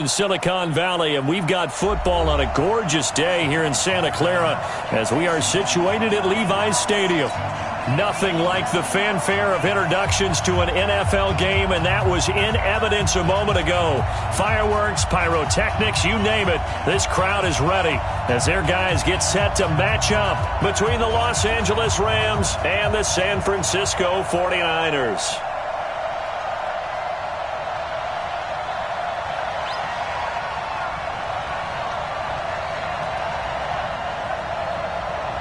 In Silicon Valley, and we've got football on a gorgeous day here in Santa Clara as we are situated at Levi's Stadium. Nothing like the fanfare of introductions to an NFL game, and that was in evidence a moment ago. Fireworks, pyrotechnics, you name it, this crowd is ready as their guys get set to match up between the Los Angeles Rams and the San Francisco 49ers.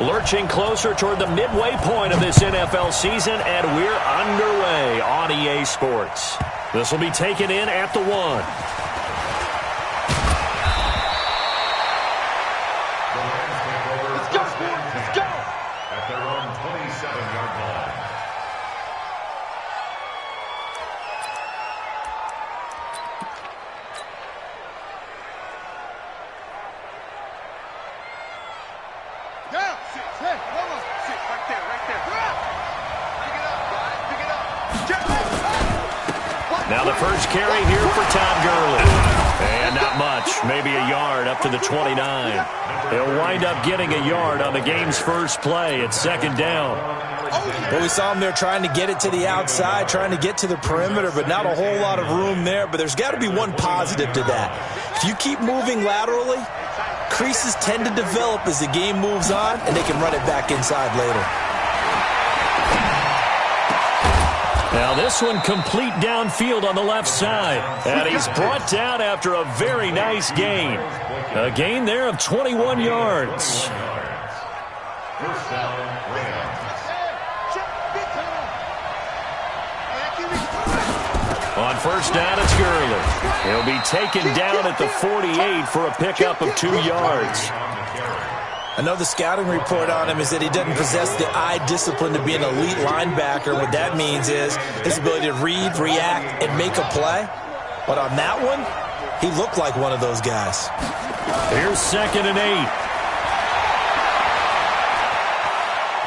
Lurching closer toward the midway point of this NFL season, and we're underway on EA Sports. This will be taken in at the 1. Let's go, Sports, let's go! At their own 27-yard line. Now the first carry here for Todd Gurley. And not much, maybe a yard up to the 29. He'll wind up getting a yard on the game's first play. It's second down. Well, we saw him there trying to get it to the outside, trying to get to the perimeter, but not a whole lot of room there. But there's got to be one positive to that. If you keep moving laterally, creases tend to develop as the game moves on, and they can run it back inside later. Now this one complete downfield on the left side. And he's brought down after a very nice gain. A gain there of 21 yards. First down, Rams. On first down, it's Gurley. He'll be taken down at the 48 for a pickup of 2 yards. I know the scouting report on him is that he doesn't possess the eye discipline to be an elite linebacker. What that means is his ability to read, react, and make a play. But on that one, he looked like one of those guys. Here's 2nd and 8.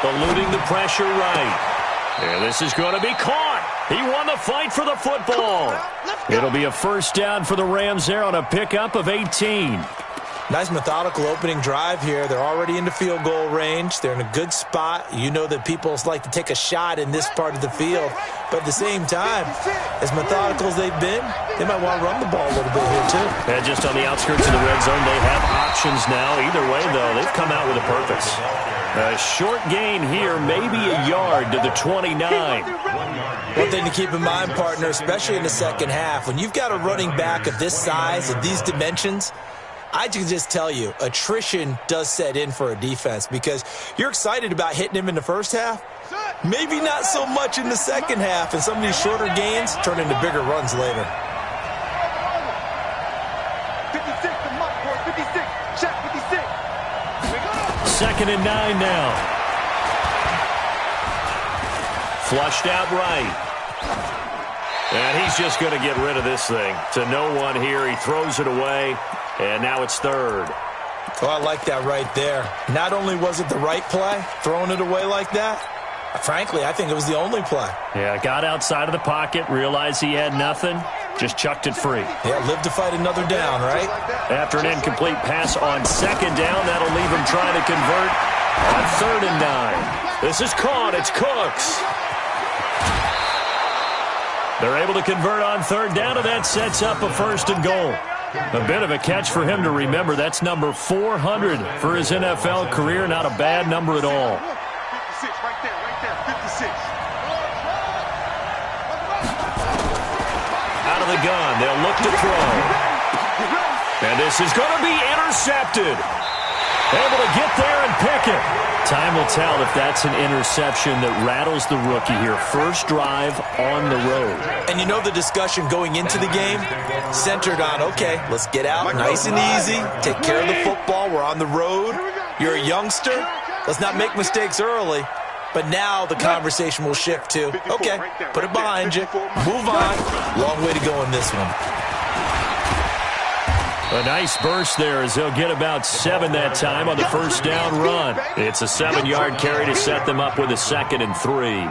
Eluding the pressure right. And this is going to be caught. He won the fight for the football. It'll be a first down for the Rams there on a pickup of 18. Nice methodical opening drive here. They're already into field goal range. They're in a good spot. You know that people like to take a shot in this part of the field. But at the same time, as methodical as they've been, they might want to run the ball a little bit here too. And just on the outskirts of the red zone, they have options now. Either way, though, they've come out with a purpose. A short gain here, maybe a yard to the 29. One thing to keep in mind, partner, especially in the second half, when you've got a running back of this size, of these dimensions, I can just tell you, attrition does set in for a defense because you're excited about hitting him in the first half. Maybe not so much in the second half, and some of these shorter gains turn into bigger runs later. 56, the mark board, 56, check 56. 2nd and 9 now. Flushed out right. And he's just going to get rid of this thing. To no one here, he throws it away. And now it's 3rd. Oh, I like that right there. Not only was it the right play, throwing it away like that, frankly, I think it was the only play. Yeah, got outside of the pocket, realized he had nothing, just chucked it free. Yeah, live to fight another down, right? After an incomplete pass on 2nd down, that'll leave him trying to convert on 3rd and 9. This is caught. It's Cooks. They're able to convert on 3rd down, and that sets up a 1st and goal. A bit of a catch for him to remember. That's number 400 for his NFL career. Not a bad number at all. 56, right there, 56. Out of the gun, they'll look to throw. And this is going to be intercepted. Able to get there and pick it. Time will tell if that's an interception that rattles the rookie here. First drive on the road. And you know the discussion going into the game centered on, okay, let's get out nice and easy, take care of the football, we're on the road, you're a youngster, let's not make mistakes early. But now the conversation will shift to, okay, put it behind you, move on, long way to go in this one. A nice burst there as they'll get about 7 that time on the first down run. It's a 7-yard carry to set them up with a 2nd and 3.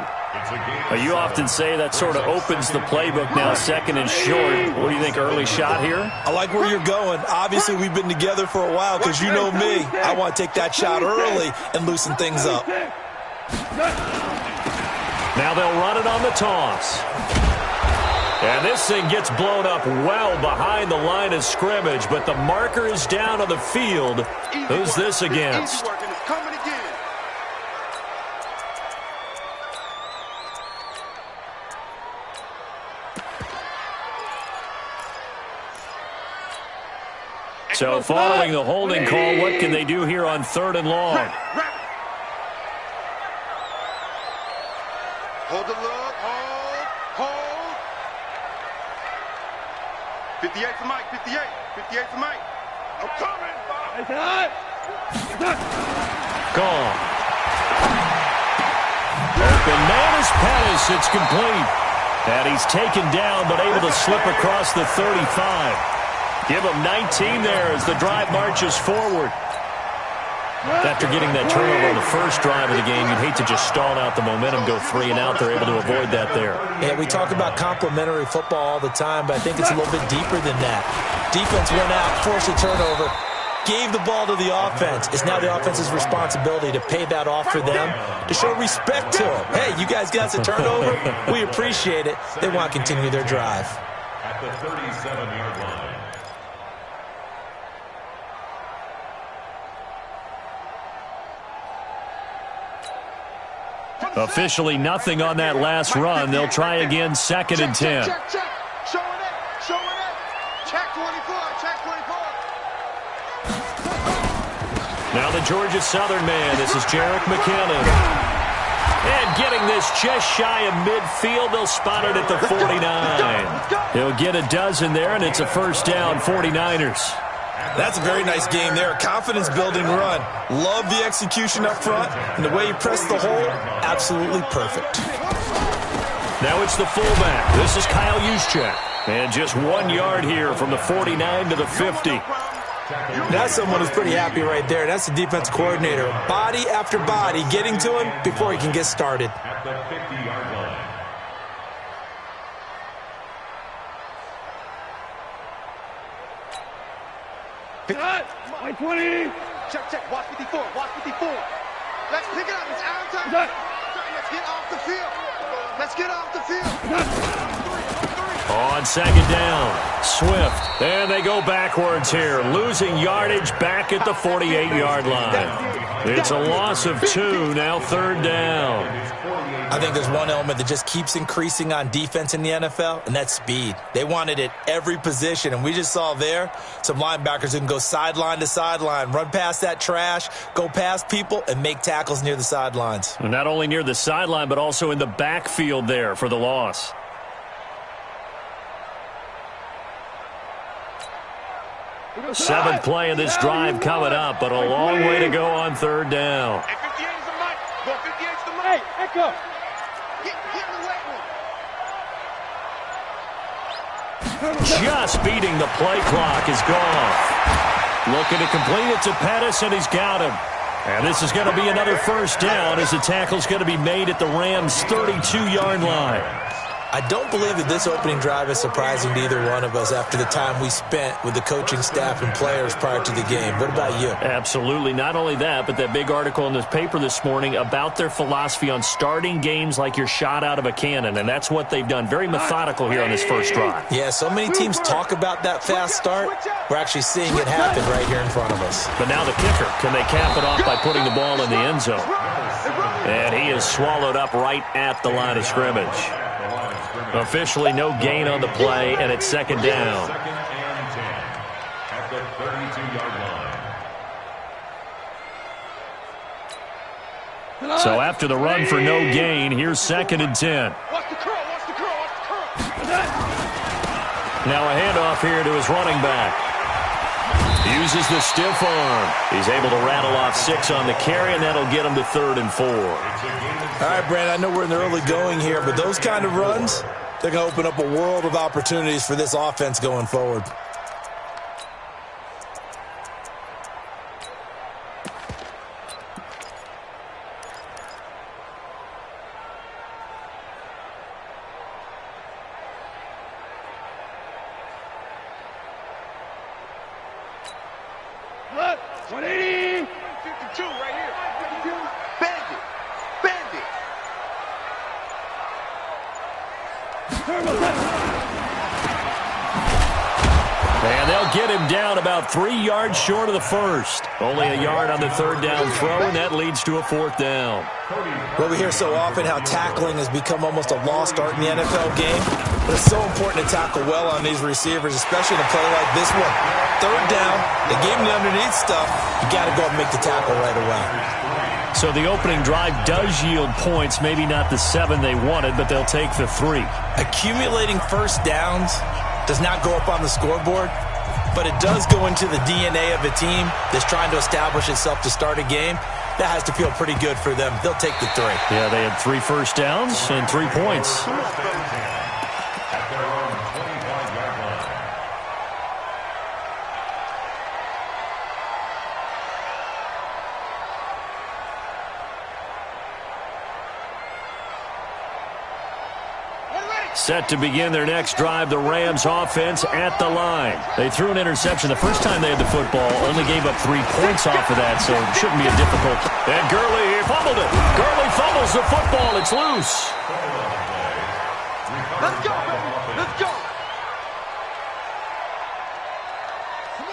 You often say that sort of opens the playbook now, second and short. What do you think, early shot here? I like where you're going. Obviously, we've been together for a while because you know me. I want to take that shot early and loosen things up. Now they'll run it on the toss. And this thing gets blown up well behind the line of scrimmage, but the marker is down on the field. Who's this against? So following the holding call, what can they do here on 3rd and long? Hold the look, hold. 58 for Mike, 58 for Mike. I'm coming, Bob. Gone. Open man is Pettis. It's complete. And he's taken down, but able to slip across the 35. Give him 19 there as the drive marches forward. After getting that turnover on the first drive of the game, you'd hate to just stall out the momentum, go 3 and out. They're able to avoid that there. Yeah, we talk about complementary football all the time, but I think it's a little bit deeper than that. Defense went out, forced a turnover, gave the ball to the offense. It's now the offense's responsibility to pay that off for them, to show respect to them. Hey, you guys got us a turnover. We appreciate it. They want to continue their drive. At the 37-yard line. Officially nothing on that last run. They'll try again, 2nd and 10. Check. Showing it. Check 24. Now the Georgia Southern man. This is Jerick McKinnon. And getting this just shy of midfield. They'll spot it at the 49. He'll get a dozen there, and it's a first down, 49ers. That's a very nice game there. Confidence-building run. Love the execution up front. And the way he pressed the hole, absolutely perfect. Now it's the fullback. This is Kyle Juszczyk. And just 1 yard here from the 49 to the 50. That's someone who's pretty happy right there. That's the defense coordinator. Body after body getting to him before he can get started. At the 50-yard line. Mike 20. Check. Watch 54. Let's pick it up. It's our time. Let's get off the field. On 2nd down, Swift. And they go backwards here, losing yardage back at the 48-yard line. It's a loss of 2, now 3rd down. I think there's one element that just keeps increasing on defense in the NFL, and that's speed. They want it at every position, and we just saw there some linebackers who can go sideline to sideline, run past that trash, go past people, and make tackles near the sidelines. Not only near the sideline, but also in the backfield there for the loss. Seventh play of this drive coming up, but a long way to go on 3rd down. Hey, 58 is the mic. Go 58 is the mic. Hey, Echo. Get in the weight room. Just beating the play clock is gone. Looking to complete it to Pettis, and he's got him. And this is going to be another first down as the tackle's going to be made at the Rams' 32-yard line. I don't believe that this opening drive is surprising to either one of us after the time we spent with the coaching staff and players prior to the game. What about you? Absolutely. Not only that, but that big article in the paper this morning about their philosophy on starting games like you're shot out of a cannon, and that's what they've done. Very methodical here on this first drive. Yeah, so many teams talk about that fast start. We're actually seeing it happen right here in front of us. But now the kicker. Can they cap it off by putting the ball in the end zone? And he is swallowed up right at the line of scrimmage. Officially no gain on the play, and it's 2nd down. 2nd and 10 at the 32-yard line. So after the run for no gain, here's 2nd and 10. Watch the curl. Now a handoff here to his running back. Uses the stiff arm. He's able to rattle off 6 on the carry, and that'll get him to 3rd and 4. All right, Brandon, I know we're in the early going here, but those kind of runs, they're going to open up a world of opportunities for this offense going forward. 180. 52 right here. 52. Bend it. Bend it. And they'll get him down about 3 yards short of the first. Only a yard on the third down throw, and that leads to a fourth down. Well, we hear so often how tackling has become almost a lost art in the NFL game. But it's so important to tackle well on these receivers, especially in a play like this one. Third down, they gave him the underneath stuff. You got to go and make the tackle right away. So the opening drive does yield points, maybe not the 7 they wanted, but they'll take the 3. Accumulating first downs does not go up on the scoreboard, but it does go into the DNA of a team that's trying to establish itself to start a game. That has to feel pretty good for them. They'll take the 3. Yeah, they had 3 first downs and 3 points. At their own 25-yard line. Set to begin their next drive, the Rams offense at the line. They threw an interception the first time they had the football, only gave up 3 points off of that, so it shouldn't be a difficult. And Gurley fumbled it. Gurley fumbles the football. It's loose. Let's go, baby. Let's go.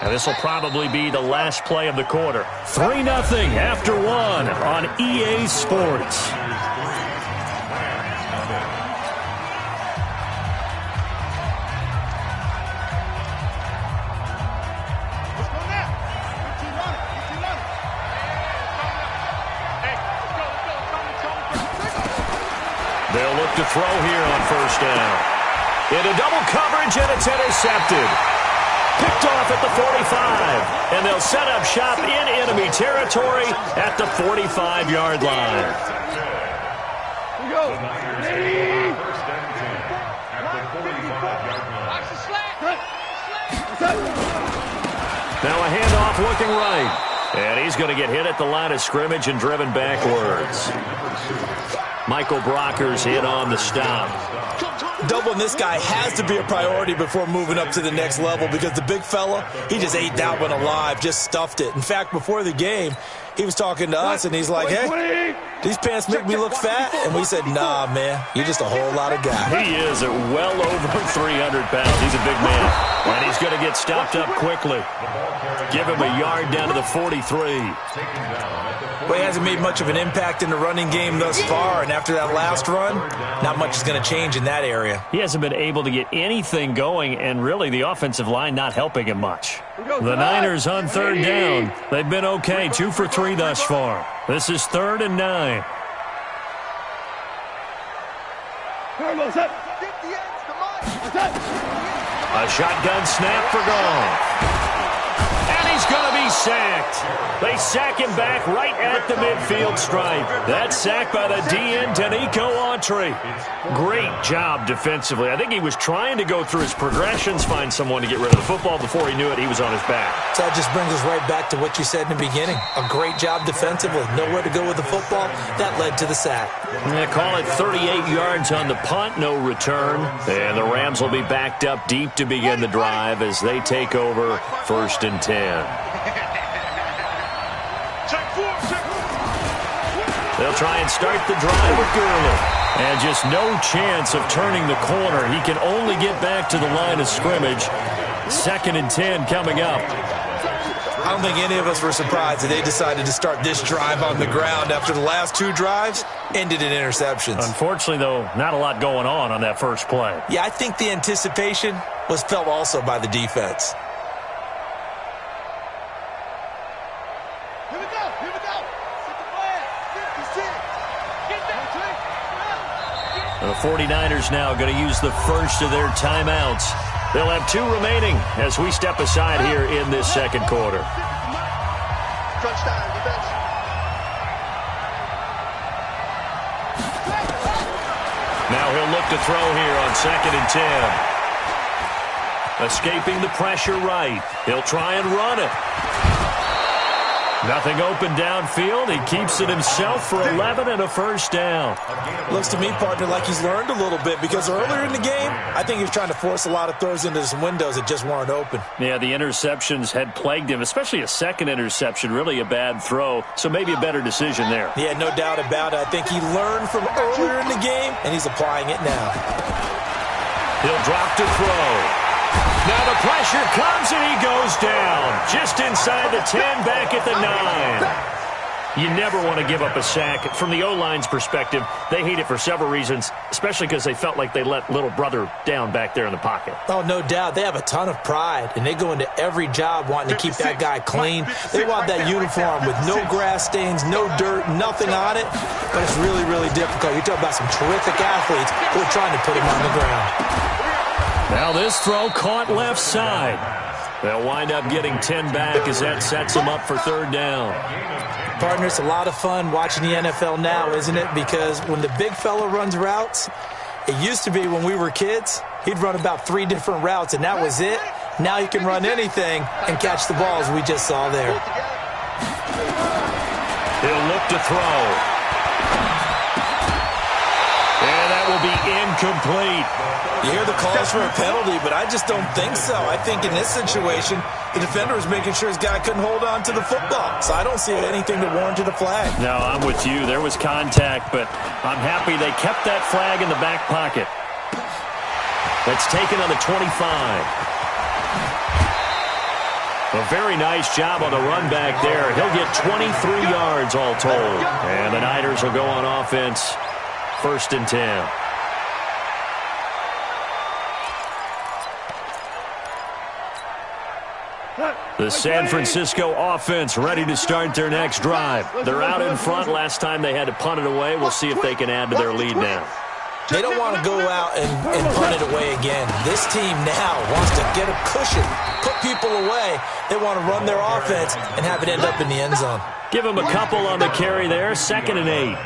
And this will probably be the last play of the quarter. 3-0 after 1 on EA Sports. They'll look to throw here on first down. Into double coverage, and it's intercepted. Picked off at the 45. And they'll set up shop in enemy territory at the 45-yard line. Here we go. First and 10 at the 45-yard line. Watch the slack. Now a handoff looking right. And he's going to get hit at the line of scrimmage and driven backwards. Michael Brocker's in on the stop. Doubling this guy has to be a priority before moving up to the next level because the big fella, he just ate that one alive, just stuffed it. In fact, before the game, he was talking to us, and he's like, hey, these pants make me look fat. And we said, nah, man, you're just a whole lot of guy. He is at well over 300 pounds. He's a big man. And he's going to get stopped up quickly. Give him a yard down to the 43. Well, he hasn't made much of an impact in the running game thus far, and after that last run, not much is going to change in that area. He hasn't been able to get anything going, and really the offensive line not helping him much. The Niners on third down. They've been okay, 2 for 3 thus far. This is 3rd and 9. A shotgun snap for Goff. And he's going to be sacked. They sack him back right at the midfield stripe. That sack by the DN, Danico Autry. Great job defensively. I think he was trying to go through his progressions, find someone to get rid of the football. Before he knew it, he was on his back. So that just brings us right back to what you said in the beginning. A great job defensively. Nowhere to go with the football. That led to the sack. They call it 38 yards on the punt, no return. And the Rams will be backed up deep to begin the drive as they take over 1st and 10. They'll try and start the drive with Gurley. And just no chance of turning the corner. He can only get back to the line of scrimmage. 2nd and 10 coming up. I don't think any of us were surprised that they decided to start this drive on the ground after the last 2 drives ended in interceptions. Unfortunately, though, not a lot going on that first play. Yeah, I think the anticipation was felt also by the defense. Here we go. Here we go. Set the flag. 56. Get that. The 49ers now going to use the first of their timeouts. They'll have 2 remaining as we step aside here in this second quarter. Crunch time, defense. Now he'll look to throw here on 2nd and 10. Escaping the pressure right. He'll try and run it. Nothing open downfield. He keeps it himself for 11 and a first down. Looks to me, partner, like he's learned a little bit because earlier in the game, I think he was trying to force a lot of throws into some windows that just weren't open. Yeah, the interceptions had plagued him, especially a second interception, really a bad throw, so maybe a better decision there. Yeah, no doubt about it. I think he learned from earlier in the game, and he's applying it now. He'll drop to throw. Now the pressure comes and he goes down. Just inside the 10, back at the 9. You never want to give up a sack. From the O-line's perspective, they hate it for several reasons, especially because they felt like they let little brother down back there in the pocket. Oh, no doubt. They have a ton of pride, and they go into every job wanting to keep that guy clean. They want that uniform with no grass stains, no dirt, nothing on it, but it's really, really difficult. You're talking about some terrific athletes who are trying to put him on the ground. Now this throw caught left side. They'll wind up getting 10 back as that sets them up for third down. Partner, it's a lot of fun watching the NFL now, isn't it? Because when the big fella runs routes, it used to be when we were kids, he'd run about 3 different routes, and that was it. Now he can run anything and catch the balls we just saw there. He'll look to throw. And that will be incomplete. You hear the calls for a penalty, but I just don't think so. I think in this situation, the defender was making sure his guy couldn't hold on to the football. So I don't see anything to warrant a flag. No, I'm with you. There was contact, but I'm happy they kept that flag in the back pocket. That's taken on the 25. A very nice job on the run back there. He'll get 23 yards all told. And the Niners will go on offense. 1st and 10. The San Francisco offense ready to start their next drive. They're out in front. Last time they had to punt it away. We'll see if they can add to their lead now. They don't want to go out and punt it away again. This team now wants to get a cushion, put people away. They want to run their offense and have it end up in the end zone. Give them a couple on the carry there. 2nd and 8.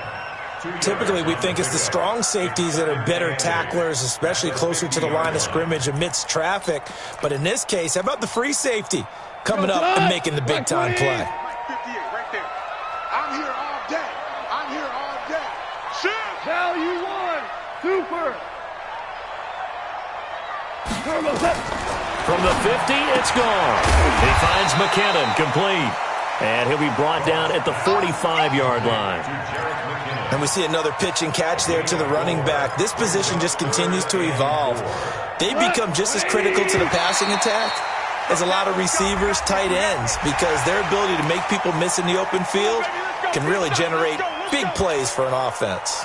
Typically, we think it's the strong safeties that are better tacklers, especially closer to the line of scrimmage amidst traffic. But in this case, how about the free safety coming up and making the big-time play? 58 right there. I'm here all day. I'm here all day. Shoot! Tell you one. Super. From the 50, it's gone. He finds McKinnon, complete. And he'll be brought down at the 45-yard line. And we see another pitch and catch there to the running back. This position just continues to evolve. They become just as critical to the passing attack as a lot of receivers, tight ends, because their ability to make people miss in the open field can really generate big plays for an offense.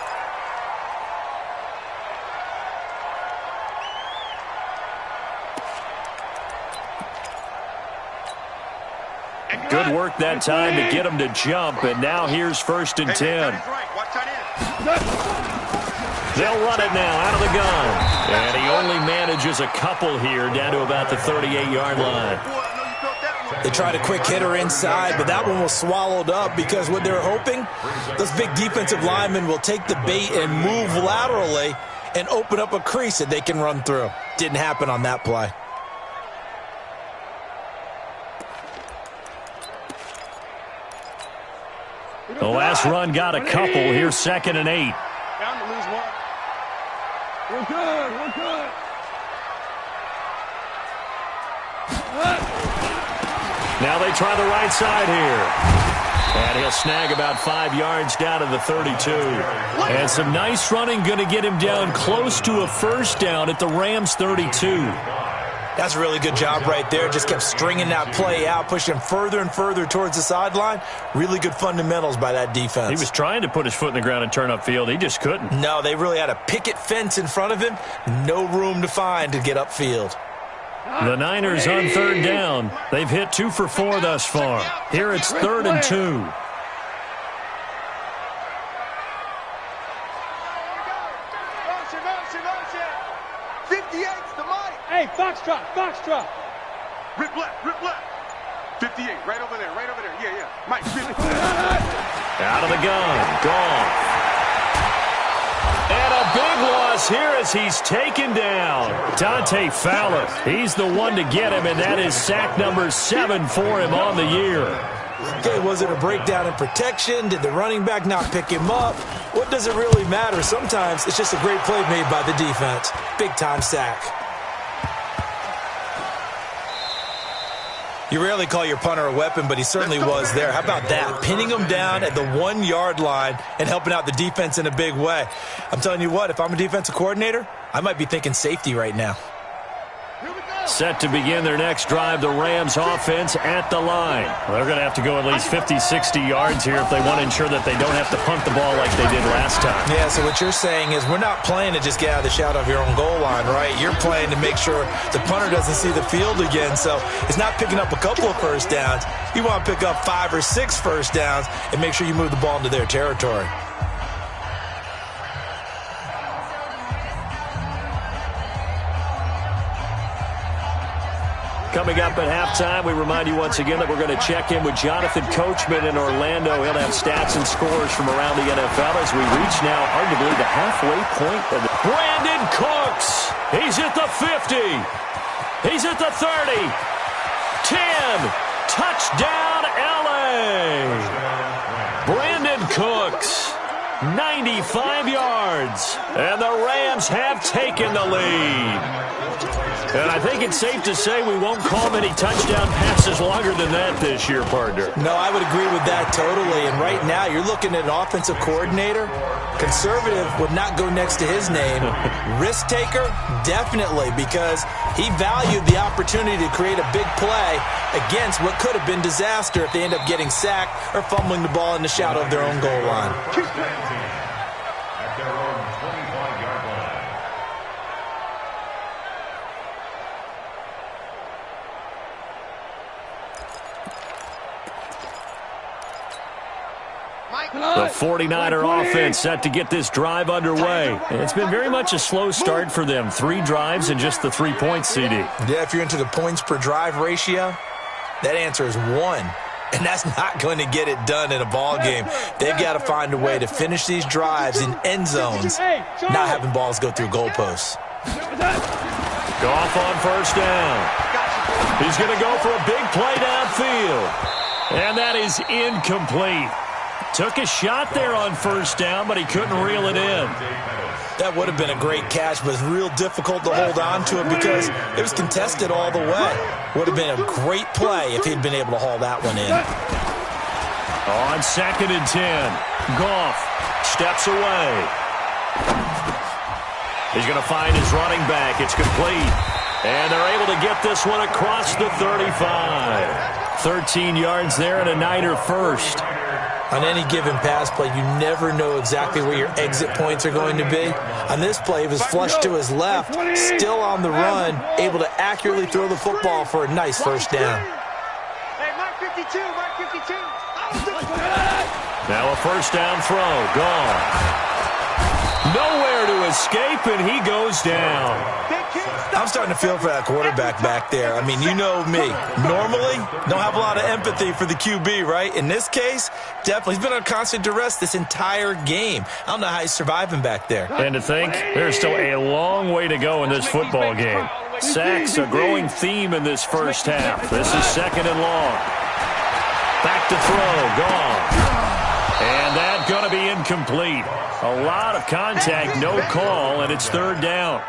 Good work that time to get him to jump, and now here's 1st and 10. They'll run it now out of the gun. And he only manages a couple here down to about the 38-yard line. They tried a quick hitter inside, but that one was swallowed up because what they're hoping, those big defensive linemen will take the bait and move laterally and open up a crease that they can run through. Didn't happen on that play. The last run got a couple. Here's 2nd and 8. Bound to lose one. We're good. We're good. Now they try the right side here. And he'll snag about 5 yards down to the 32. And some nice running going to get him down close to a first down at the Rams 32. That's a really good job right there. Just kept stringing that play out, pushing further and further towards the sideline. Really good fundamentals by that defense. He was trying to put his foot in the ground and turn upfield. He just couldn't. No, they really had a picket fence in front of him. No room to find to get upfield. The Niners on 3rd down. They've hit 2 for 4 thus far. Here it's 3rd and 2. Hey, Foxtrot, Foxtrot. Rip left, rip left. 58, right over there, right over there. Yeah, yeah. Mike, 50. Out of the gun, gone. And a big loss here as he's taken down. Dante Fowler, he's the one to get him, and that is sack number 7 for him on the year. Okay, was it a breakdown in protection? Did the running back not pick him up? What does it really matter? Sometimes it's just a great play made by the defense. Big-time sack. You rarely call your punter a weapon, but he certainly was there. How about that? Pinning him down at the 1-yard line and helping out the defense in a big way. I'm telling you what, if I'm a defensive coordinator, I might be thinking safety right now. Set to begin their next drive, the Rams offense at the line. Well, they're going to have to go at least 50, 60 yards here if they want to ensure that they don't have to punt the ball like they did last time. Yeah, so what you're saying is we're not playing to just get out of the shadow of your own goal line, right? You're playing to make sure the punter doesn't see the field again. So it's not picking up a couple of first downs. You want to pick up 5 or 6 first downs and make sure you move the ball into their territory. Coming up at halftime, we remind you once again that we're going to check in with Jonathan Coachman in Orlando. He'll have stats and scores from around the NFL as we reach now, arguably, the halfway point of the... Brandon Cooks! He's at the 50. He's at the 30. 10. Touchdown, L.A. Brandon Cooks. 95 yards. And the Rams have taken the lead. And I think it's safe to say we won't call many touchdown passes longer than that this year, partner. No, I would agree with that totally. And right now, you're looking at an offensive coordinator. Conservative would not go next to his name. Risk taker, definitely, because he valued the opportunity to create a big play against what could have been disaster if they end up getting sacked or fumbling the ball in the shadow of their own goal line. At their own 25-yard line. The 49er offense set to get this drive underway. And it's been very much a slow start for them. 3 drives and just the 3 points, CD. Yeah, if you're into the points per drive ratio, that answer is 1. And that's not going to get it done in a ball game. They've got to find a way to finish these drives in end zones, not having balls go through goalposts. Goff on first down. He's going to go for a big play downfield. And that is incomplete. Took a shot there on first down, but he couldn't reel it in. That would have been a great catch, but it's real difficult to hold on to it because it was contested all the way. Would have been a great play if he'd been able to haul that one in. On 2nd and 10, Goff steps away. He's going to find his running back. It's complete. And they're able to get this one across the 35. 13 yards there and a Niner first. On any given pass play, you never know exactly where your exit points are going to be. On this play, he was flushed to his left, still on the run, able to accurately throw the football for a nice first down. Hey, Mark 52, Mark 52. Now a first down throw, gone. Nowhere to escape, and he goes down. I'm starting to feel for that quarterback back there. I mean, you know me. Normally, don't have a lot of empathy for the QB, right? In this case, definitely. He's been under constant duress this entire game. I don't know how he's surviving back there. And to think, there's still a long way to go in this football game. Sacks, a growing theme in this first half. This is 2nd and long. Back to throw, gone. And that's going to be incomplete. A lot of contact, no call, and it's 3rd down.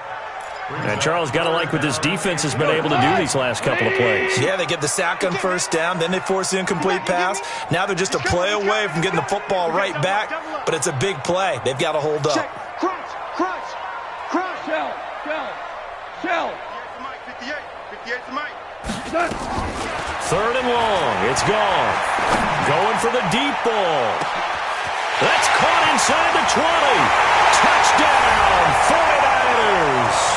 And Charles, got to like what this defense has been able to do these last couple of plays. Yeah, they get the sack on first down, then they force the incomplete pass. Now they're just a play away from getting the football right back, but it's a big play. They've got to hold up. Crunch, crunch, crunch. Shell. 58's the mic. 3rd and long. It's gone. Going for the deep ball. That's caught inside the 20. Touchdown, 49ers.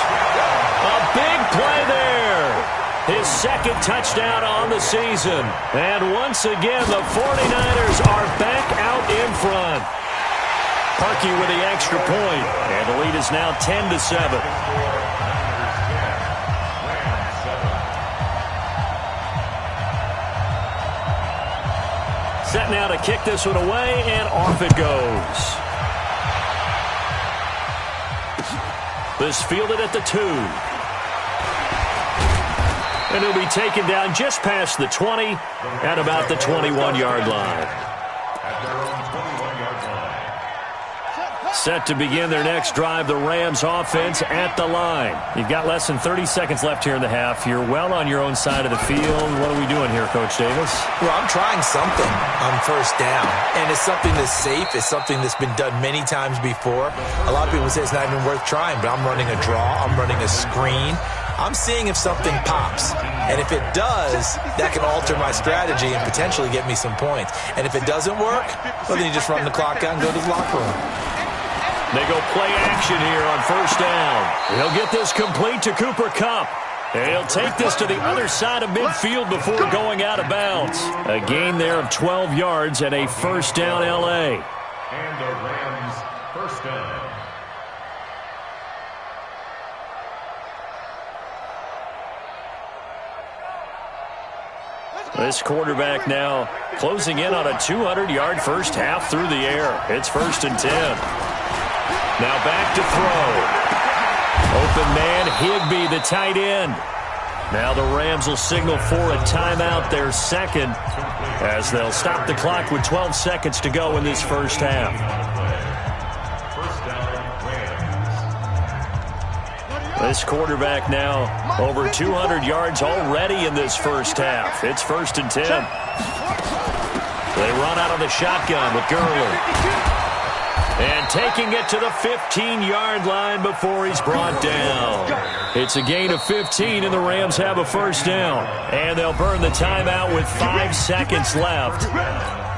A big play there. His 2nd touchdown on the season. And once again, the 49ers are back out in front. Parkey with the extra point. And the lead is now 10-7. Set now to kick this one away, and off it goes. This fielded at the 2. And he'll be taken down just past the 20 at about the 21-yard line. At their own 21-yard line. Set to begin their next drive, the Rams offense at the line. You've got less than 30 seconds left here in the half. You're well on your own side of the field. What are we doing here, Coach Davis? Well, I'm trying something on first down, and it's something that's safe. It's something that's been done many times before. A lot of people say it's not even worth trying, but I'm running a draw. I'm running a screen. I'm seeing if something pops. And if it does, that can alter my strategy and potentially get me some points. And if it doesn't work, well, then you just run the clock out and go to the locker room. They go play action here on first down. He'll get this complete to Cooper Kupp. And he'll take this to the other side of midfield before going out of bounds. A gain there of 12 yards and a first down L.A. And the Rams first down. This quarterback now closing in on a 200-yard first half through the air. It's 1st and 10. Now back to throw. Open man, Higbee, the tight end. Now the Rams will signal for a timeout, their second, as they'll stop the clock with 12 seconds to go in this first half. First down, Rams. This quarterback now over 200 yards already in this first half. It's 1st and 10. They run out of the shotgun with Gurley. And taking it to the 15-yard line before he's brought down. It's a gain of 15, and the Rams have a first down. And they'll burn the timeout with 5 seconds left.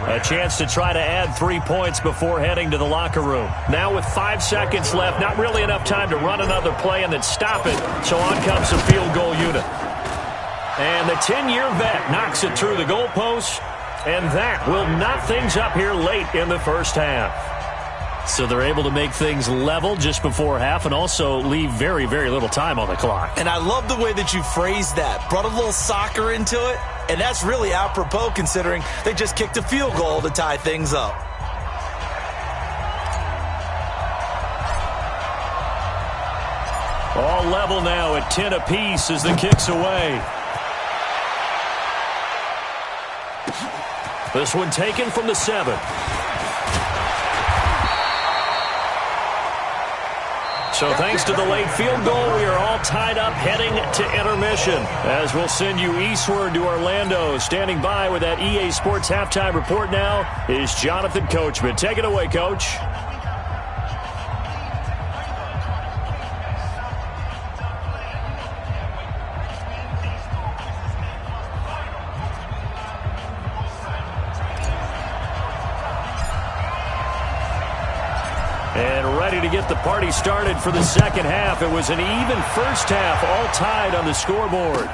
A chance to try to add 3 points before heading to the locker room. Now with 5 seconds left, not really enough time to run another play and then stop it. So on comes the field goal unit. And the 10-year vet knocks it through the goalpost. And that will knot things up here late in the first half. So they're able to make things level just before half and also leave very, very little time on the clock. And I love the way that you phrased that. Brought a little soccer into it, and that's really apropos considering they just kicked a field goal to tie things up. All level now at 10 apiece as the kick's away. This one taken from the 7. So thanks to the late field goal, we are all tied up heading to intermission. As we'll send you eastward to Orlando. Standing by with that EA Sports halftime report now is Jonathan Coachman. Take it away, Coach. And ready to get the party started for the second half. It was an even first half, all tied on the scoreboard.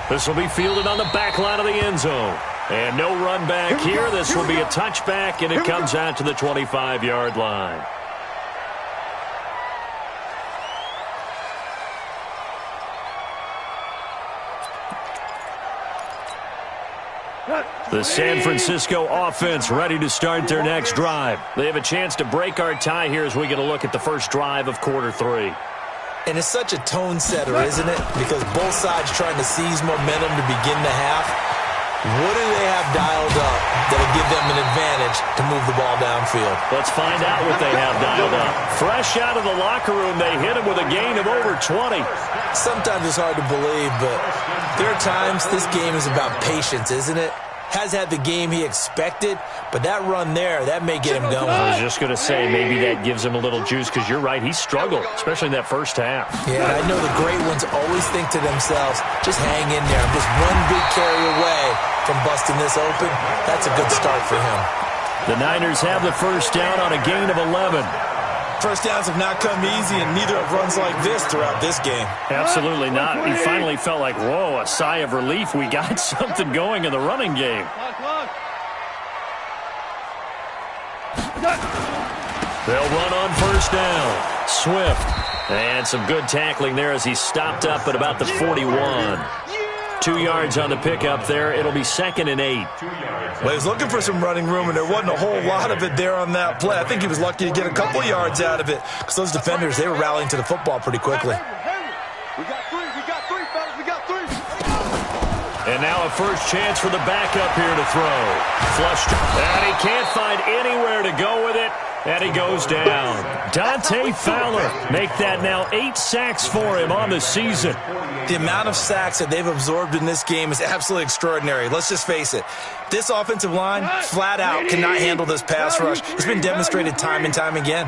This will be fielded on the back line of the end zone. And no run back here. This will be a touchback, and it comes out to the 25-yard line. The San Francisco offense ready to start their next drive. They have a chance to break our tie here as we get a look at the first drive of quarter 3. And it's such a tone setter, isn't it? Because both sides trying to seize momentum to begin the half. What do they have dialed up that'll give them an advantage to move the ball downfield? Let's find out what they have dialed up. Fresh out of the locker room, they hit him with a gain of over 20. Sometimes it's hard to believe, but there are times this game is about patience, isn't it? Has had the game he expected, but that run there, that may get him going. I was just going to say, maybe that gives him a little juice, because you're right, he struggled, especially in that first half. Yeah, I know the great ones always think to themselves, just hang in there. I'm just one big carry away from busting this open. That's a good start for him. The Niners have the first down on a gain of 11. First downs have not come easy, and neither have runs like this throughout this game. Absolutely not. He finally felt like, whoa, a sigh of relief. We got something going in the running game. They'll run on first down. Swift. And some good tackling there as he stopped up at about the 41. 2 yards on the pickup there. It'll be 2nd and 8. Well, he was looking for some running room, and there wasn't a whole lot of it there on that play. I think he was lucky to get a couple yards out of it because those defenders, they were rallying to the football pretty quickly. We got three, fellas. We got three. And now a first chance for the backup here to throw. Flushed. And he can't find anywhere to go with it. And he goes down. Dante Fowler make that now 8 sacks for him on the season. The amount of sacks that they've absorbed in this game is absolutely extraordinary. Let's just face it. This offensive line, flat out, cannot handle this pass rush. It's been demonstrated time and time again.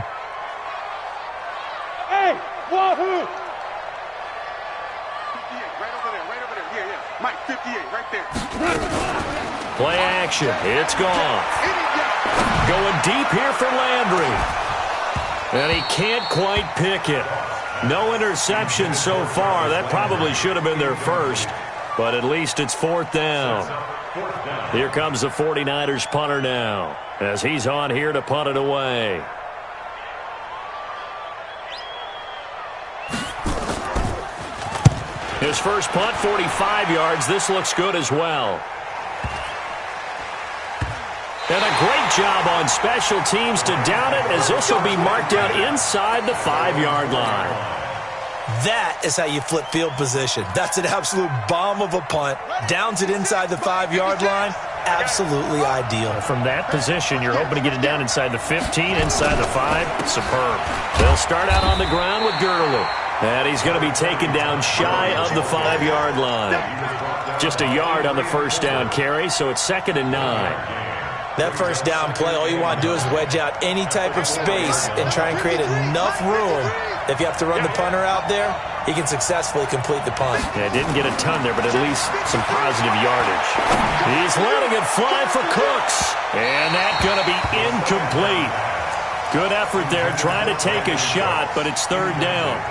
Hey, wahoo! 58, right over there. Yeah. Mike, 58, right there. Play action. It's gone. Going deep here for Landry. And he can't quite pick it. No interception so far. That probably should have been their first. But at least it's 4th down. Here comes the 49ers punter now, as he's on here to punt it away. His first punt, 45 yards. This looks good as well. And a great job on special teams to down it, as this will be marked out inside the 5-yard line. That is how you flip field position. That's an absolute bomb of a punt. Downs it inside the 5-yard line. Absolutely ideal. From that position, you're hoping to get it down inside the 15, inside the 5. Superb. They'll start out on the ground with Gurley. And he's going to be taken down shy of the 5-yard line. Just a yard on the first down carry, so it's 2nd and 9. That first down play, all you want to do is wedge out any type of space and try and create enough room. If you have to run the punter out there, he can successfully complete the punt. Yeah, didn't get a ton there, but at least some positive yardage. He's letting it fly for Cooks. And that's going to be incomplete. Good effort there, trying to take a shot, but it's 3rd down.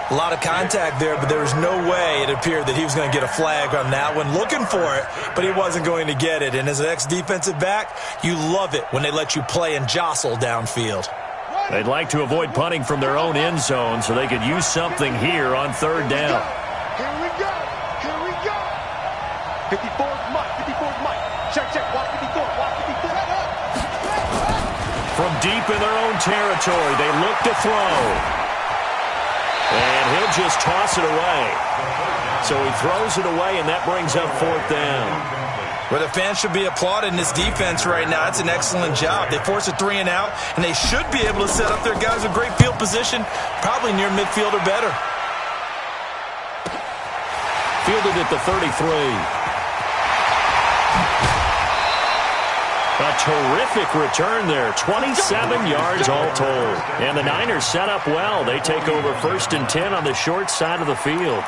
A lot of contact there, but there was no way it appeared that he was going to get a flag on that one. Looking for it, but he wasn't going to get it. And as an ex-defensive back, you love it when they let you play and jostle downfield. They'd like to avoid punting from their own end zone so they could use something here on 3rd down. Here we go. 54's Mike. Check. Watch 54. From deep in their own territory, they look to throw. And he'll just toss it away. So he throws it away, and that brings up 4th down. Well, the fans should be applauding this defense right now. It's an excellent job. They force a 3 and out, and they should be able to set up their guys with great field position, probably near midfield or better. Fielded at the 33. A terrific return there. 27 yards all told. And the Niners set up well. They take over 1st and 10 on the short side of the field.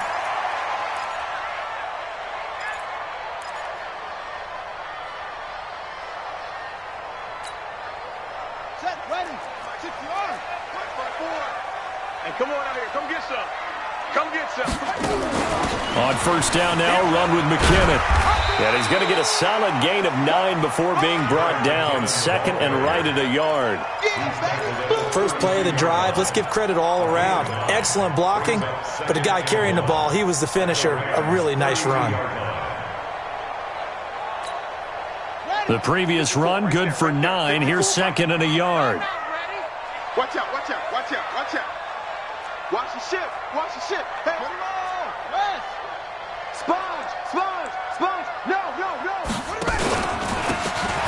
Set, ready. 6 yards. Hey, come on out here. Come get some. On 1st down now, run with McKinnon. And he's going to get a solid gain of 9 before being brought down. 2nd and right at a yard. First play of the drive, let's give credit all around. Excellent blocking, but the guy carrying the ball, he was the finisher. A really nice run. The previous run, good for 9. Here's 2nd and a yard. Watch out. Watch the ship. Hey, Sponge. No.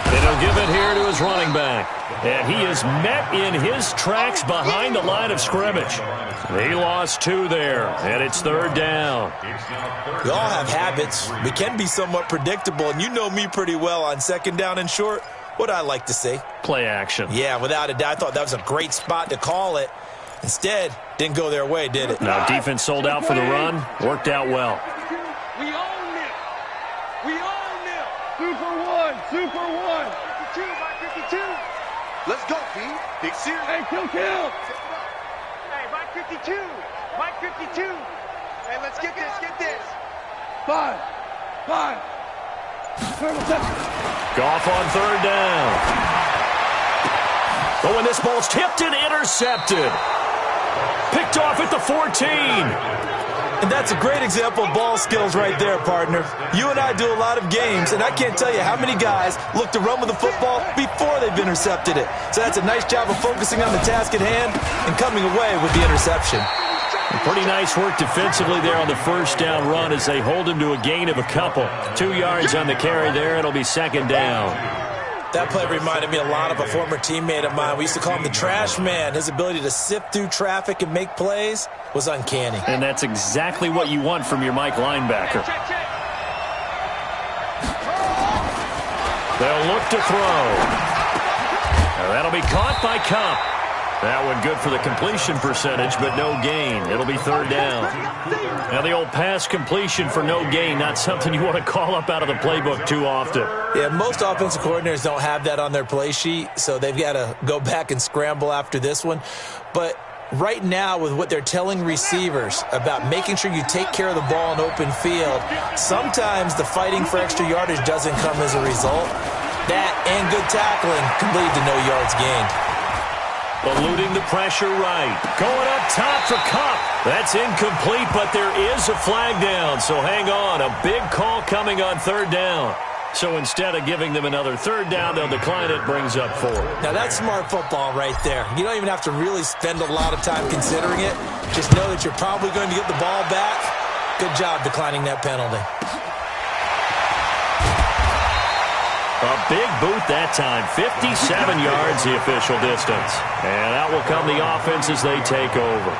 And he'll give it here to his running back. And he is met in his tracks behind the line of scrimmage. He lost 2 there, and it's 3rd down. We all have habits. We can be somewhat predictable, and you know me pretty well on 2nd down and short. What I like to say? Play action. Yeah, without a doubt, I thought that was a great spot to call it. Instead, didn't go their way, did it? Now, defense sold out for the run. Worked out well. We own it. 2 for 1. 52 by 52. Let's go, P. Big series. Hey, kill. Hey, by 52. Hey, let's get this. 5. Goff on 3rd down. Oh, and this ball's tipped and intercepted. Picked off at the 14. And that's a great example of ball skills right there, partner. You and I do a lot of games, and I can't tell you how many guys look to run with the football before they've intercepted it. So that's a nice job of focusing on the task at hand and coming away with the interception. Pretty nice work defensively there on the first down run as they hold him to a gain of a couple. 2 yards on the carry there. It'll be second down. That play reminded me a lot of a former teammate of mine. We used to call him the trash man. His ability to sift through traffic and make plays was uncanny. And that's exactly what you want from your Mike linebacker. They'll look to throw. Now that'll be caught by Cup. That one good for the completion percentage, but no gain. It'll be third down. Now the old pass completion for no gain, not something you want to call up out of the playbook too often. Yeah, most offensive coordinators don't have that on their play sheet, so they've got to go back and scramble after this one. But right now, with what they're telling receivers about making sure you take care of the ball in open field, sometimes the fighting for extra yardage doesn't come as a result. That and good tackling can lead to no yards gained. Eluding the pressure right. Going up top for Cup. That's incomplete, but there is a flag down, so hang on. A big call coming on third down. So instead of giving them another third down, they'll decline it, brings up 4. Now that's smart football right there. You don't even have to really spend a lot of time considering it. Just know that you're probably going to get the ball back. Good job declining that penalty. A big boot that time. 57 yards the official distance. And out will come the offense as they take over.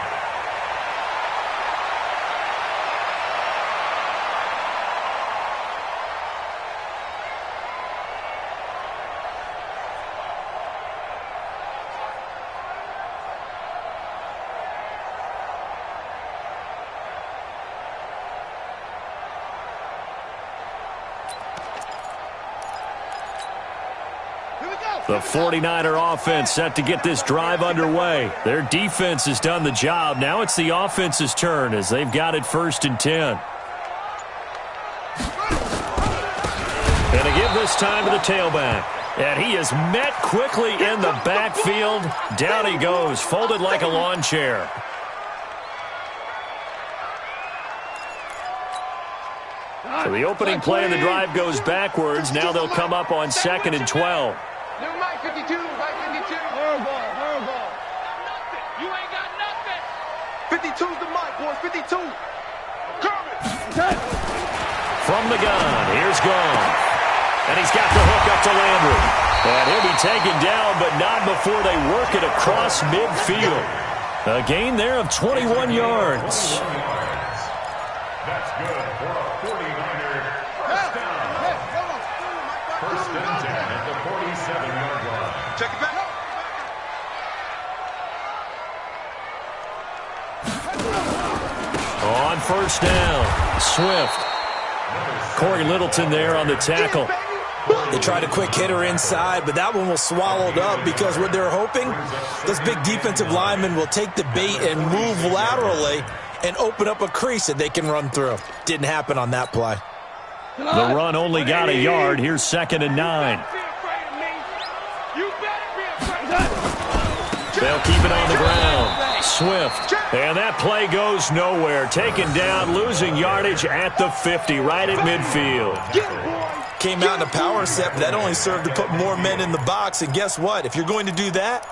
The 49er offense set to get this drive underway. Their defense has done the job. Now it's the offense's turn as they've got it 1st and 10. And to give this time to the tailback. And he is met quickly in the backfield. Down he goes, folded like a lawn chair. So the opening play of the drive goes backwards. Now they'll come up on 2nd and 12. New Mike 52, Mike 52. Hurl ball. You ain't got nothing. 52's the Mike, boys, 52. From the gun, here's Gone. And he's got the hook up to Landry. And he'll be taken down, but not before they work it across midfield. A gain there of 21 yards. That's good for a 49er first down. First and 10 at the 47-yard line. Check it back. On first down, Swift. Corey Littleton there on the tackle. They tried a quick hitter inside, but that one was swallowed up because what they're hoping, those big defensive linemen will take the bait and move laterally and open up a crease that they can run through. Didn't happen on that play. The run only got a yard. Here's 2nd and 9. They'll keep it on the ground. Swift. And that play goes nowhere. Taken down, losing yardage at the 50, right at midfield. Came out in a power set, but that only served to put more men in the box. And guess what? If you're going to do that,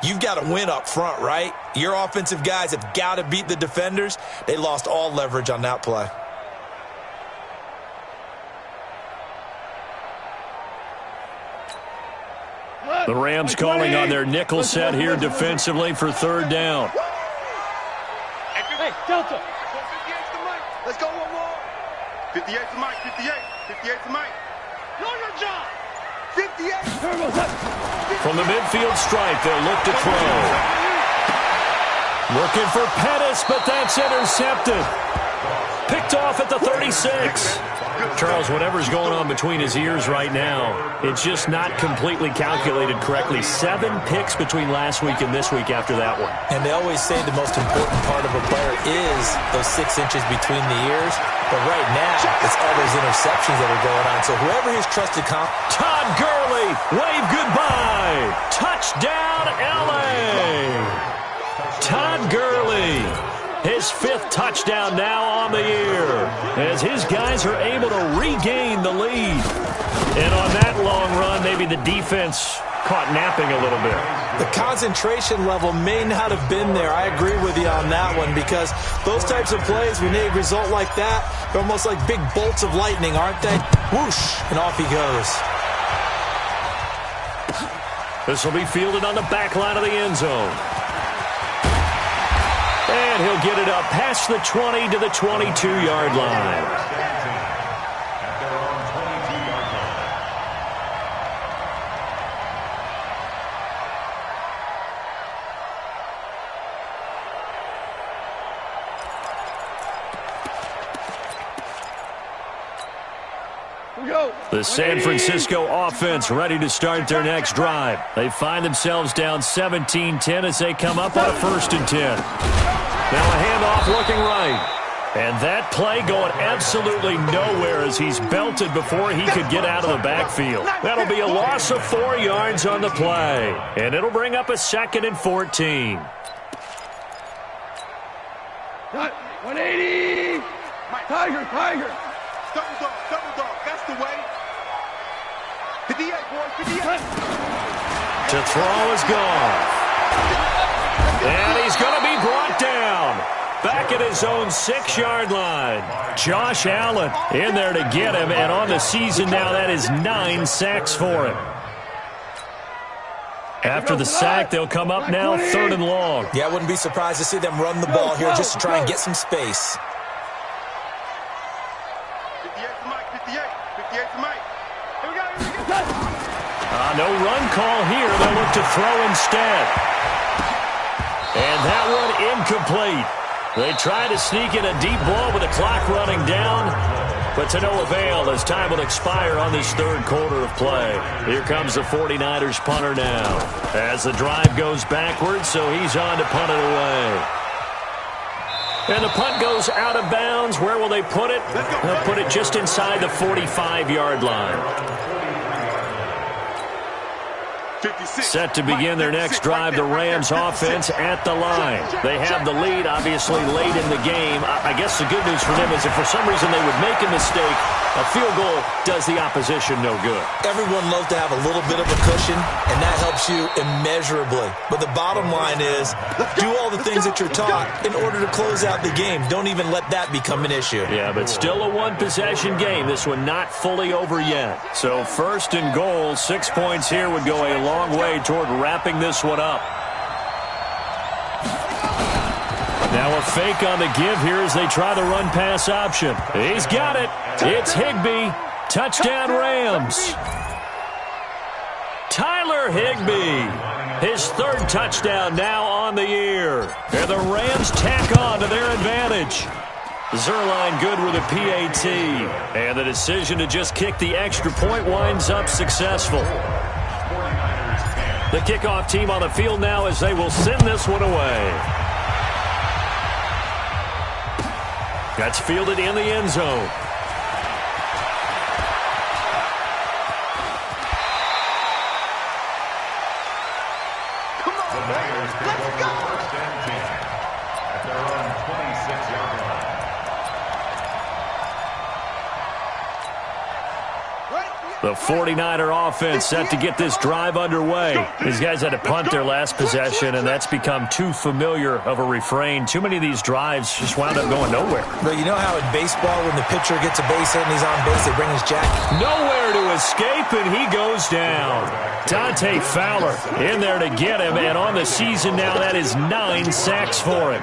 you've got to win up front, right? Your offensive guys have got to beat the defenders. They lost all leverage on that play. The Rams calling on their nickel set here defensively for third down. Hey, Delta. 58's the Mike. Let's go one more. 58's the Mike. 58's the Mike. Know your job. 58. From the midfield stripe, they'll look to throw. Looking for Pettis, but that's intercepted. Picked off at the 36. Charles, whatever's going on between his ears right now, it's just not completely calculated correctly. 7 picks between last week and this week after that one. And they always say the most important part of a player is those 6 inches between the ears. But right now, it's all those interceptions that are going on. So whoever his trusted Todd Gurley, wave goodbye. Touchdown, L.A. Todd Gurley. His 5th touchdown now on the year as his guys are able to regain the lead. And on that long run, maybe the defense caught napping a little bit. The concentration level may not have been there. I agree with you on that one, because those types of plays, when they result like that, they're almost like big bolts of lightning, aren't they? Whoosh, and off he goes. This will be fielded on the back line of the end zone. And he'll get it up past the 20 to the 22-yard line. The San Francisco offense ready to start their next drive. They find themselves down 17-10 as they come up on a 1st and 10. Now a handoff looking right. And that play going absolutely nowhere as he's belted before he could get out of the backfield. That'll be a loss of 4 yards on the play. And it'll bring up a 2nd and 14. 180! Tiger! Double dog, that's the way. 58, boys, 58. To throw is gone. And he's going to be brought down. Back at his own 6-yard line. Josh Allen in there to get him, and on the season now, that is 9 sacks for him. After the sack, they'll come up now 3rd and long. Yeah, I wouldn't be surprised to see them run the ball here just to try and get some space. 58 to Mike. Here we go. No run call here. They'll look to throw instead. And that one incomplete. They try to sneak in a deep ball with the clock running down, but to no avail as time will expire on this 3rd quarter of play. Here comes the 49ers punter now as the drive goes backwards, so he's on to punt it away. And the punt goes out of bounds. Where will they put it? They'll put it just inside the 45-yard line. Set to begin their next drive, the Rams offense at the line. They have the lead, obviously, late in the game. I guess the good news for them is if for some reason they would make a mistake, a field goal does the opposition no good. Everyone loves to have a little bit of a cushion, and that helps you immeasurably. But the bottom line is, do all the things that you're taught in order to close out the game. Don't even let that become an issue. Yeah, but still a one-possession game. This one not fully over yet. So 1st and goal, 6 points here would go a long way toward wrapping this one up. Now a fake on the give here as they try the run-pass option. He's got it. It's Higbee. Touchdown, Rams. Tyler Higbee. His 3rd touchdown now on the year. And the Rams tack on to their advantage. Zerline good with a PAT. And the decision to just kick the extra point winds up successful. The kickoff team on the field now as they will send this one away. That's fielded in the end zone. Come on, man. Let's go. 1st and 10 at their own 26-yard line. The 49er offense set to get this drive underway. These guys had to punt their last possession, and that's become too familiar of a refrain. Too many of these drives just wound up going nowhere. But you know how in baseball, when the pitcher gets a base hit and he's on base, they bring his jacket? Nowhere to escape, and he goes down. Dante Fowler in there to get him, and on the season now, that is 9 sacks for him.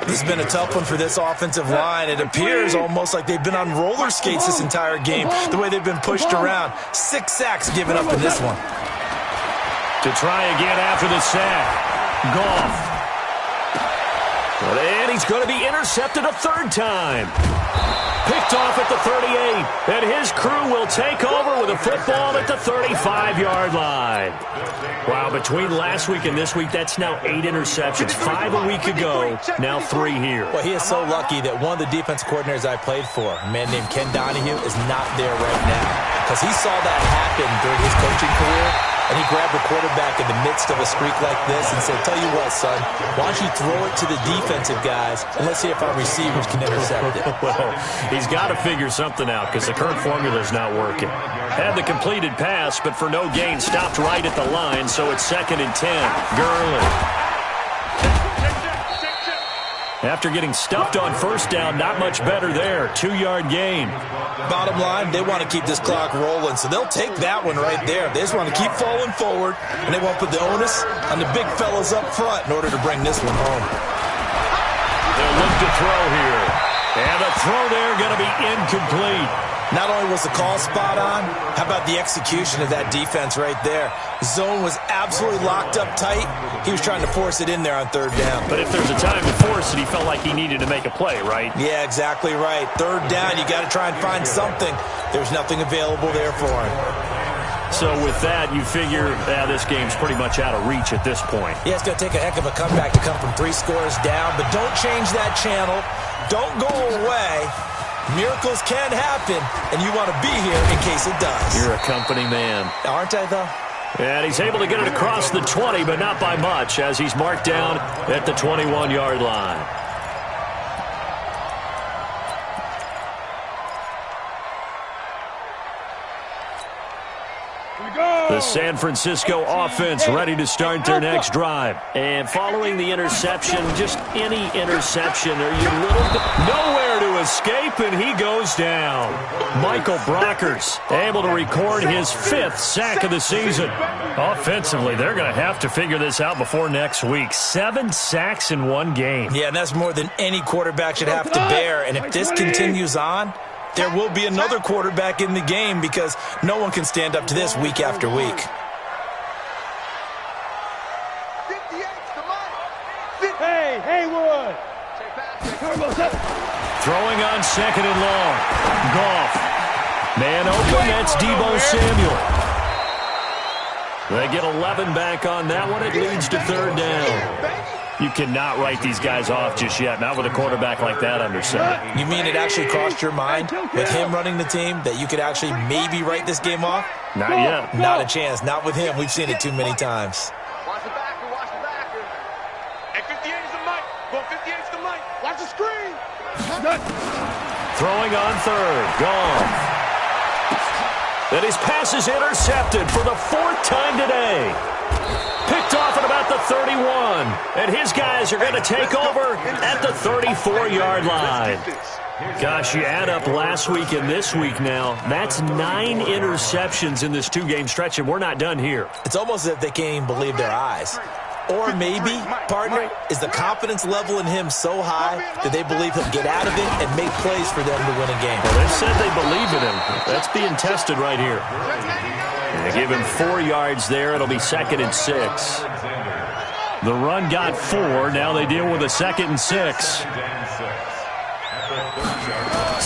This has been a tough one for this offensive line. It appears almost like they've been on roller skates this entire game, the way they've been pushed around. 6 sacks given up in this one. To try again after the sack. Goff. And he's going to be intercepted a 3rd time. Picked off at the 38. And his crew will take over with a football at the 35-yard line. Wow, between last week and this week, that's now 8 interceptions. 5 a week ago, now 3 here. Well, he is so lucky that one of the defense coordinators I played for, a man named Ken Donahue, is not there right now. Because he saw that happen during his coaching career, and he grabbed the quarterback in the midst of a streak like this and said, tell you what, son, why don't you throw it to the defensive guys, and let's see if our receivers can intercept it. Well, he's got to figure something out because the current formula is not working. Had the completed pass, but for no gain, stopped right at the line, so it's 2nd and 10. Gurley. After getting stuffed on first down, not much better there. 2-yard gain. Bottom line, they want to keep this clock rolling, so they'll take that one right there. They just want to keep falling forward, and they won't put the onus on the big fellas up front in order to bring this one home. They'll look to throw here. And the throw there going to be incomplete. Not only was the call spot on, how about the execution of that defense right there? Zone was absolutely locked up tight. He was trying to force it in there on 3rd down. But if there's a time to force it, he felt like he needed to make a play, right? Yeah, exactly right. 3rd down, you got to try and find something. There's nothing available there for him. So with that, you figure this game's pretty much out of reach at this point. Yeah, it's going to take a heck of a comeback to come from 3 scores down, but don't change that channel. Don't go away. Miracles can happen, and you want to be here in case it does. You're a company man. Aren't I, though? And he's able to get it across the 20, but not by much, as he's marked down at the 21-yard line. The San Francisco offense ready to start their next drive. And following the interception, just any interception, are you nowhere to escape, and he goes down. Michael Brockers able to record his 5th sack of the season. Offensively, they're going to have to figure this out before next week. 7 sacks in 1 game. Yeah, and that's more than any quarterback should have to bear. And if this continues on, there will be another quarterback in the game because no one can stand up to this week after week. Hey, Haywood! Throwing on 2nd and long. Goff. Man open, that's Deebo Samuel. They get 11 back on that one. It leads to 3rd down. You cannot write these guys off just yet, not with a quarterback like that under center. You mean it actually crossed your mind with him running the team that you could actually maybe write this game off? Not yet. Not a chance. Not with him. We've seen it too many times. Watch the backer, watch the backer. Hey, 58 is the mic. Go 58 is the mic. Watch the screen. Throwing on 3rd. Gone. And his pass is intercepted for the 4th time today. Picked off at about the 31. And his guys are going to take over at the 34-yard line. Gosh, you add up last week and this week now. That's 9 interceptions in this 2-game stretch, and we're not done here. It's almost as if they can't even believe their eyes. Or maybe, partner, is the confidence level in him so high that they believe he'll get out of it and make plays for them to win a game. Well, they've said they believe in him. That's being tested right here. And they give him 4 yards there. It'll be 2nd and 6. The run got 4. Now they deal with a 2nd and 6.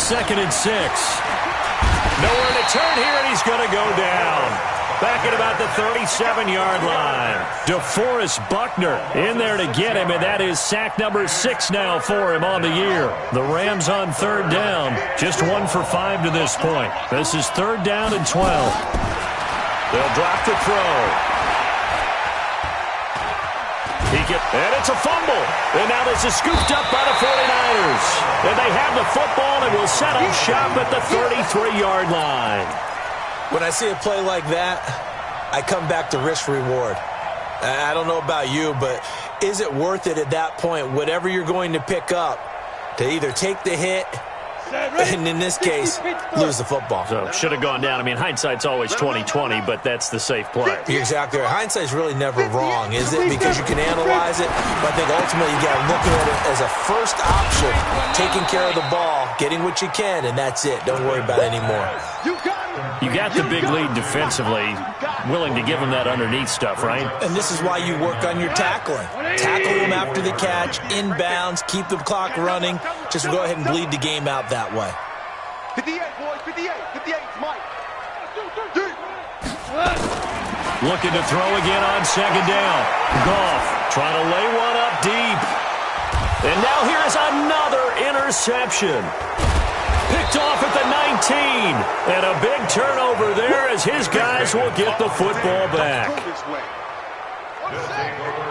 2nd and 6. Nowhere to turn here, and he's going to go down. Back at about the 37-yard line. DeForest Buckner in there to get him, and that is sack number 6 now for him on the year. The Rams on 3rd down, just 1 for 5 to this point. This is 3rd down and 12. They'll drop the throw. And it's a fumble. And now this is scooped up by the 49ers. And they have the football and will set up shop at the 33-yard line. When I see a play like that, I come back to risk-reward. I don't know about you, but is it worth it at that point, whatever you're going to pick up, to either take the hit and, in this case, lose the football? So, should have gone down. I mean, hindsight's always 20/20, but that's the safe play. You're exactly right. Hindsight's really never wrong, is it? Because you can analyze it, but I think ultimately you got to look at it as a first option, taking care of the ball, getting what you can, and that's it. Don't worry about it anymore. You got the big lead defensively, willing to give them that underneath stuff, right? And this is why you work on your tackling. Tackle them after the catch, inbounds, keep the clock running. Just go ahead and bleed the game out that way. 58, boys, 58. 58, Mike. Looking to throw again on 2nd down. Goff trying to lay one up deep. And now here's another interception. Picked off at the 19. And a big turnover there as his guys will get the football back.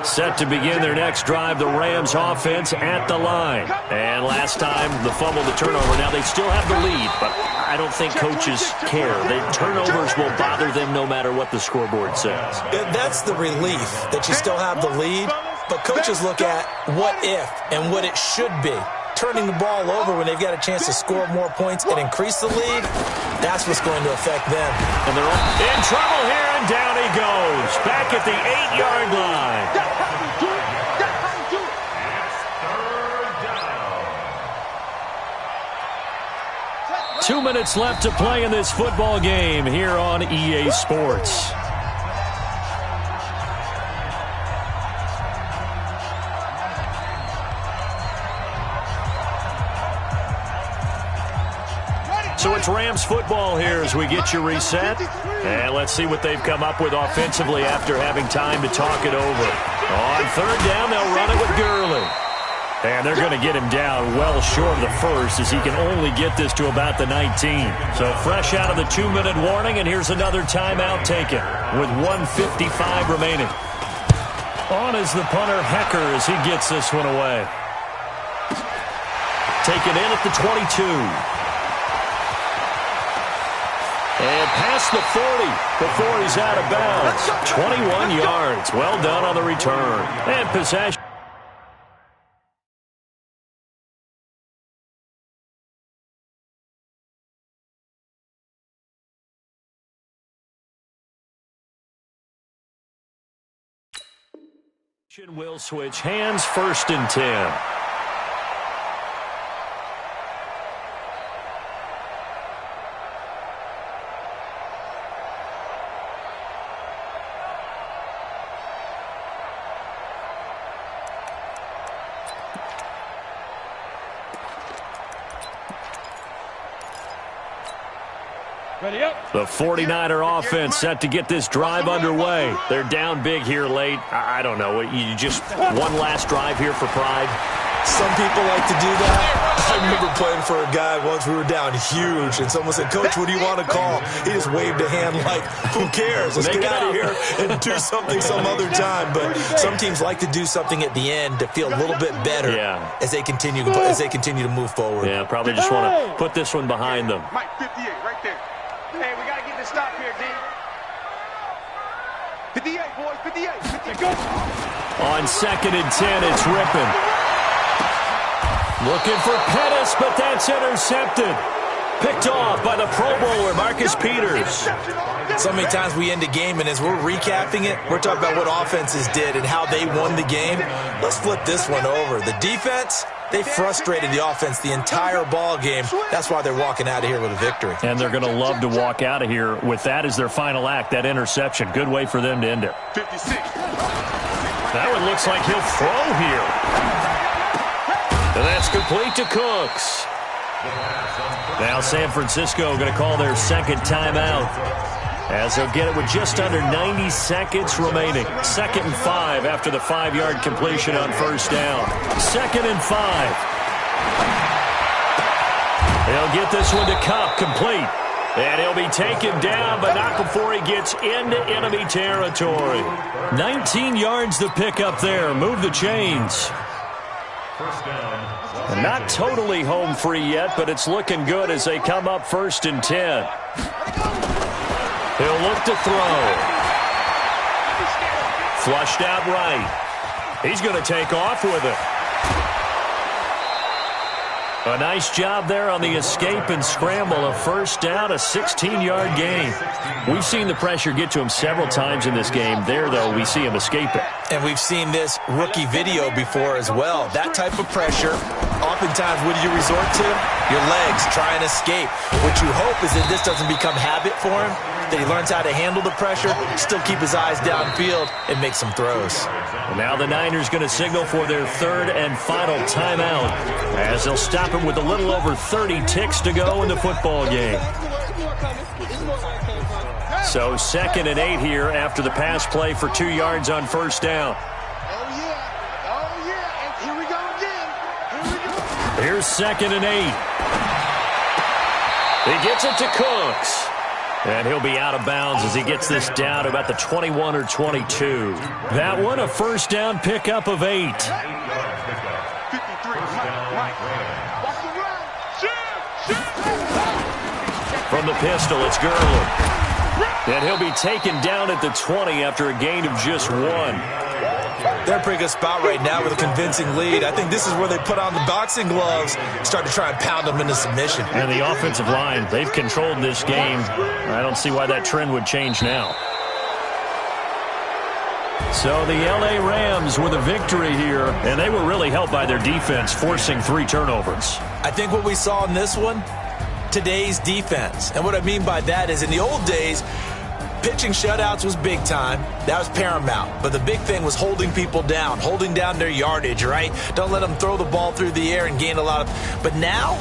Set to begin their next drive, the Rams offense at the line. And last time, the fumble, the turnover. Now they still have the lead, but I don't think coaches care. The turnovers will bother them no matter what the scoreboard says. That's the relief, that you still have the lead. But coaches look at what if and what it should be. Turning the ball over when they've got a chance to score more points and increase the lead, that's what's going to affect them. And they're in trouble here, and down he goes. Back at the 8-yard line. It's 2 minutes left to play in this football game here on EA Sports. So it's Rams football here as we get you reset. And let's see what they've come up with offensively after having time to talk it over. On third down, they'll run it with Gurley. And they're going to get him down well short of the first as he can only get this to about the 19. So fresh out of the 2-minute warning, and here's another timeout taken with 1:55 remaining. On is the punter, Hecker, as he gets this one away. Taken in at the 22. And past the 40 before he's out of bounds. 21 yards. Well done on the return. And possession. Will switch hands, 1st and 10. The 49er offense set to get this drive underway. They're down big here late. I don't know. You just one last drive here for pride? Some people like to do that. I remember playing for a guy once. We were down huge, and someone said, "Coach, what do you want to call?" He just waved a hand like, "Who cares? Let's get out of here and do something some other time." But some teams like to do something at the end to feel a little bit better as they continue to move forward. Yeah, probably just want to put this one behind them. Mike 58 right there. Hey, we got to get this stop here, D. 58, boys, 58. Go. On 2nd and 10, it's Rippon. Looking for Pettis, but that's intercepted. Picked off by the Pro Bowler, Marcus Peters. So many times we end a game, and as we're recapping it, we're talking about what offenses did and how they won the game. Let's flip this one over. The defense, they frustrated the offense the entire ball game. That's why they're walking out of here with a victory. And they're going to love to walk out of here with that as their final act, that interception. Good way for them to end it. 56. That one looks like he'll throw here. And that's complete to Cooks. Now San Francisco going to call their 2nd timeout, as they'll get it with just under 90 seconds remaining. 2nd and 5 after the 5-yard completion on 1st down. 2nd and 5. They'll get this one to Kupp, complete. And he'll be taken down, but not before he gets into enemy territory. 19 yards to pick up there. Move the chains. Not totally home free yet, but it's looking good as they come up 1st and 10. He'll look to throw. Flushed out right. He's going to take off with it. A nice job there on the escape and scramble. A 1st down, a 16-yard gain. We've seen the pressure get to him several times in this game. There, though, we see him escape it. And we've seen this rookie video before as well. That type of pressure, oftentimes, what do you resort to? Your legs, try and escape. What you hope is that this doesn't become habit for him, that he learns how to handle the pressure, still keep his eyes downfield, and make some throws. And now the Niners going to signal for their 3rd and final timeout, as they'll stop him with a little over 30 ticks to go in the football game. So 2nd and 8 here after the pass play for 2 yards on 1st down. And here we go again. Here's 2nd and 8. He gets it to Cooks. And he'll be out of bounds as he gets this down to about the 21 or 22. That one, a first down pickup of 8. 53, Mike. From the pistol, it's Gurley. And he'll be taken down at the 20 after a gain of just 1. They're in a pretty good spot right now with a convincing lead. I think this is where they put on the boxing gloves, start to try and pound them into submission. And the offensive line, they've controlled this game. I don't see why that trend would change now. So the LA Rams with a victory here, and they were really helped by their defense, forcing 3 turnovers. I think what we saw in this one, today's defense. And what I mean by that is in the old days, pitching shutouts was big time. That was paramount. But the big thing was holding people down, holding down their yardage, right? Don't let them throw the ball through the air and gain a lot of... But now,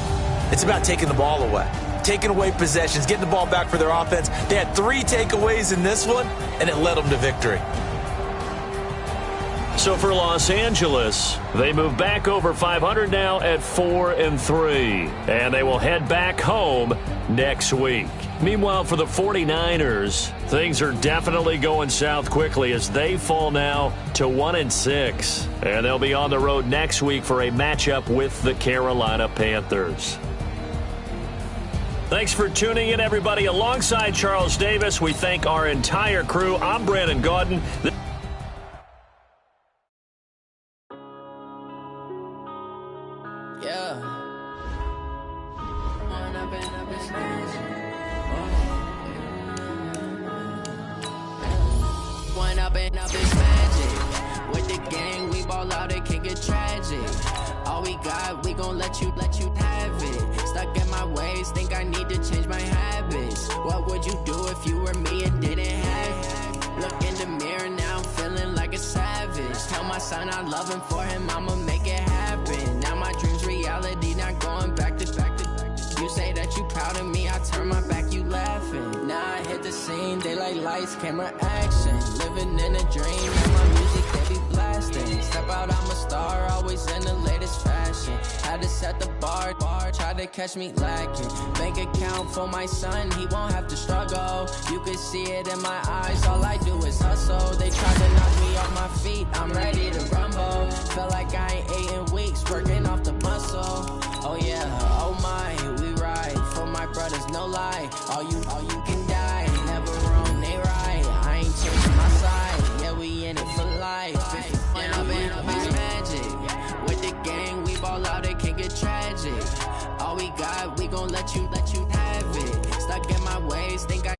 it's about taking the ball away. Taking away possessions, getting the ball back for their offense. They had 3 takeaways in this one, and it led them to victory. So for Los Angeles, they move back over 500 now at 4-3. And they will head back home next week. Meanwhile, for the 49ers, things are definitely going south quickly as they fall now to 1-6. And they'll be on the road next week for a matchup with the Carolina Panthers. Thanks for tuning in, everybody. Alongside Charles Davis, we thank our entire crew. I'm Brandon Gaudin. Let you have it. Stuck in my ways, think I need to change my habits. What would you do if you were me and didn't have it? Look in the mirror, now I'm feeling like a savage. Tell my son I love him, for him I'ma make it happen. Now my dream's reality, not going back to. You say that you proud of me, I turn my back, you laughing. Now I hit the scene, daylight lights, camera action. Living in a dream, now my music they be blasting. Step out, I'm a star, always in the latest fashion. Had to set the bar, try to catch me lacking. Bank account for my son, he won't have to struggle. You can see it in my eyes, all I do is hustle. They try to knock me off my feet, I'm ready to rumble. Feel like I ain't ate in weeks, working off the muscle. Oh yeah, oh my, we ride for my brothers, no lie. All you can die, never wrong, they right. I ain't changing my side, yeah, we in it for life. And I've been magic with the gang, we ball out, it can get tragic. All we got, we gon' let you have it. Stuck in my ways, think I